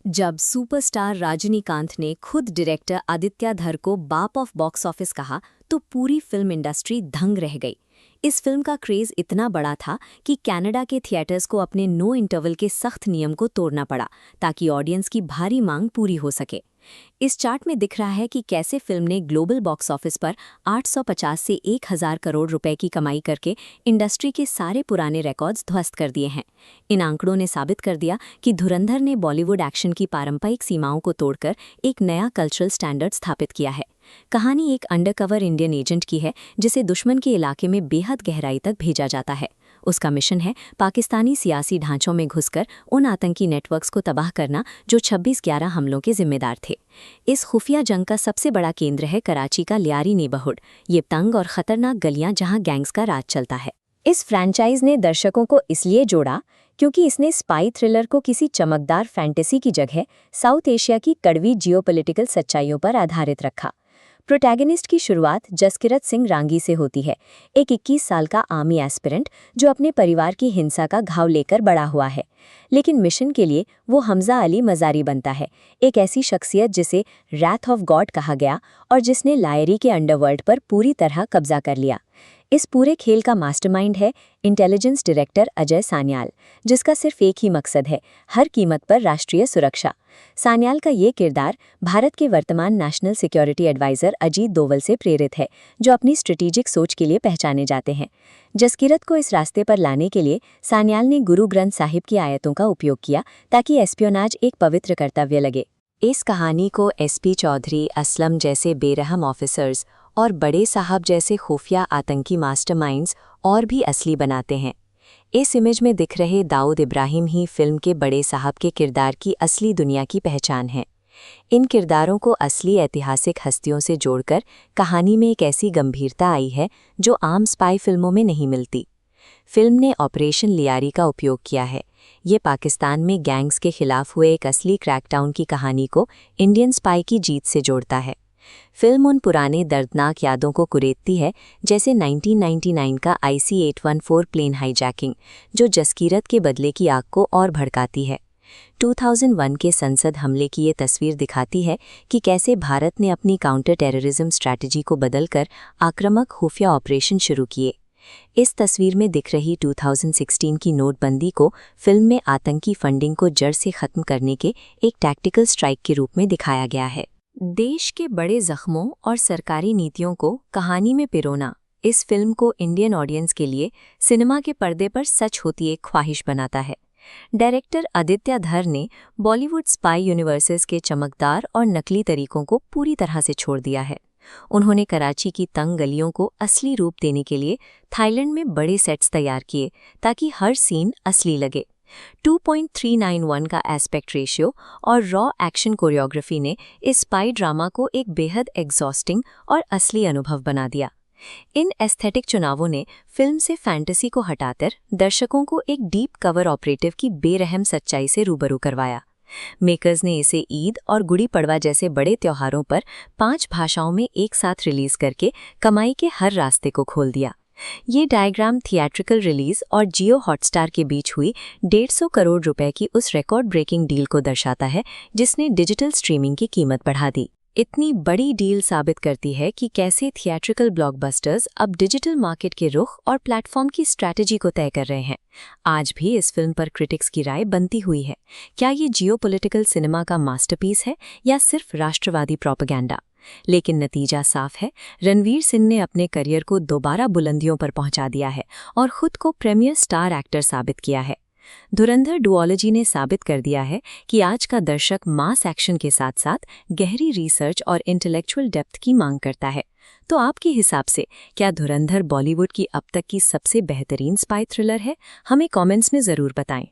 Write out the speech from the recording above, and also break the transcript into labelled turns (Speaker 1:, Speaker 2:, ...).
Speaker 1: जब सुपरस्टार रजनीकांत ने खुद डायरेक्टर आदित्य धर को बाप ऑफ बॉक्स ऑफिस कहा तो पूरी फिल्म इंडस्ट्री दंग रह गई। इस फिल्म का क्रेज इतना बड़ा था कि कनाडा के थिएटर्स को अपने नो इंटरवल के सख्त नियम को तोड़ना पड़ा ताकि ऑडियंस की भारी मांग पूरी हो सके। इस चार्ट में दिख रहा है कि कैसे फिल्म ने ग्लोबल बॉक्स ऑफिस पर 850 से 1000 करोड़ रुपए की कमाई करके इंडस्ट्री के सारे पुराने रिकॉर्ड्स ध्वस्त कर दिए हैं। इन आंकड़ों ने साबित कर दिया कि धुरंधर ने बॉलीवुड एक्शन की पारंपरिक सीमाओं को तोड़कर एक नया कल्चरल स्टैंडर्ड स्थापित किया है। कहानी एक अंडरकवर इंडियन एजेंट की है जिसे दुश्मन के इलाके में बेहद गहराई तक भेजा जाता है। उसका मिशन है पाकिस्तानी सियासी ढांचों में घुसकर उन आतंकी नेटवर्क्स को तबाह करना जो 26/11 हमलों के जिम्मेदार थे। इस खुफिया जंग का सबसे बड़ा केंद्र है कराची का लियारी नेबरहुड, ये तंग और खतरनाक गलियां जहां गैंग्स का राज चलता है। इस फ्रैंचाइज ने दर्शकों को इसलिए जोड़ा क्योंकि इसने स्पाई थ्रिलर को किसी चमकदार फैंटेसी की जगह साउथ एशिया की कड़वी जियोपॉलिटिकल सच्चाइयों पर आधारित रखा। प्रोटैगनिस्ट की शुरुआत जसकिरत सिंह रांगी से होती है, एक 21 साल का आर्मी एस्पिरेंट जो अपने परिवार की हिंसा का घाव लेकर बड़ा हुआ है। लेकिन मिशन के लिए वो हमजा अली मज़ारी बनता है, एक ऐसी शख्सियत जिसे रैथ ऑफ गॉड कहा गया और जिसने लायरी के अंडरवर्ल्ड पर पूरी तरह कब्जा कर लिया। इस पूरे खेल का मास्टरमाइंड है इंटेलिजेंस डायरेक्टर अजय सान्याल, जिसका सिर्फ एक ही मकसद है, हर कीमत पर राष्ट्रीय सुरक्षा। सान्याल का ये किरदार भारत के वर्तमान national security adviser Ajit Doval से प्रेरित है, जो अपनी स्ट्रेटेजिक सोच के लिए पहचाने जाते हैं। जसकिरत को इस रास्ते पर लाने के लिए सान्याल ने गुरु ग्रंथ साहिब की आयतों का उपयोग किया ताकि एस्पियोनाज एक पवित्र कर्तव्य लगे। इस कहानी को एसपी चौधरी, असलम जैसे बेरहम ऑफिसर्स और बड़े साहब जैसे खुफिया आतंकी मास्टरमाइंड्स और भी असली बनाते हैं। इस इमेज में दिख रहे दाऊद इब्राहिम ही फिल्म के बड़े साहब के किरदार की असली दुनिया की पहचान है। इन किरदारों को असली ऐतिहासिक हस्तियों से जोड़कर कहानी में एक ऐसी गंभीरता आई है जो आम स्पाई फिल्मों में नहीं मिलती। फिल्म ने ऑपरेशन लियारी का उपयोग किया है। ये पाकिस्तान में गैंग्स के खिलाफ हुए एक असली क्रैकडाउन की कहानी को इंडियन स्पाई की जीत से जोड़ता है। फिल्म उन पुराने दर्दनाक यादों को कुरेदती है, जैसे 1999 का IC-814 प्लेन हाईजैकिंग, जो जसकीरत के बदले की आग को और भड़काती है। 2001 के संसद हमले की ये तस्वीर दिखाती है कि कैसे भारत ने अपनी काउंटर टेररिज्म स्ट्रैटेजी को बदलकर आक्रामक खुफिया ऑपरेशन शुरू किए। इस तस्वीर में दिख रही 2016 की नोटबंदी को फिल्म में आतंकी फंडिंग को जड़ से खत्म करने के एक टैक्टिकल स्ट्राइक के रूप में दिखाया गया है। देश के बड़े जख्मों और सरकारी नीतियों को कहानी में पिरोना इस फिल्म को इंडियन ऑडियंस के लिए सिनेमा के पर्दे पर सच होती एक ख्वाहिश बनाता है। डायरेक्टर आदित्य धर ने बॉलीवुड स्पाई यूनिवर्सेस के चमकदार और नकली तरीकों को पूरी तरह से छोड़ दिया है। उन्होंने कराची की तंग गलियों को असली रूप देने के लिए थाईलैंड में बड़े सेट्स तैयार किए ताकि हर सीन असली लगे। 2.391 का एस्पेक्ट रेशियो और रॉ एक्शन कोरियोग्राफी ने इस स्पाई ड्रामा को एक बेहद एग्जॉस्टिंग और असली अनुभव बना दिया। इन एस्थेटिक चुनावों ने फिल्म से फैंटेसी को हटाकर दर्शकों को एक डीप कवर ऑपरेटिव की बेरहम सच्चाई से रूबरू करवाया। मेकर्स ने इसे ईद और गुड़ी पड़वा जैसे बड़े त्योहारों पर 5 भाषाओं में एक साथ रिलीज करके कमाई के हर रास्ते को खोल दिया। ये डायग्राम थिएट्रिकल रिलीज और जियो हॉटस्टार के बीच हुई 150 करोड़ रुपए की उस रिकॉर्ड ब्रेकिंग डील को दर्शाता है जिसने डिजिटल स्ट्रीमिंग की कीमत बढ़ा दी। इतनी बड़ी डील साबित करती है कि कैसे थिएट्रिकल ब्लॉकबस्टर्स अब डिजिटल मार्केट के रुख और प्लेटफॉर्म की स्ट्रैटेजी को तय कर रहे हैं। आज भी इस फिल्म पर क्रिटिक्स की राय बनती हुई है, क्या ये जियोपॉलिटिकल सिनेमा का मास्टरपीस है या सिर्फ राष्ट्रवादी प्रोपेगेंडा? लेकिन नतीजा साफ है, रणवीर सिंह ने अपने करियर को दोबारा बुलंदियों पर पहुंचा दिया है और खुद को प्रीमियर स्टार एक्टर साबित किया है। धुरंधर डुओलॉजी ने साबित कर दिया है कि आज का दर्शक मास एक्शन के साथ साथ गहरी रिसर्च और इंटेलेक्चुअल डेप्थ की मांग करता है। तो आपके हिसाब से क्या धुरंधर बॉलीवुड की अब तक की सबसे बेहतरीन स्पाई थ्रिलर है? हमें कमेंट्स में ज़रूर बताएं।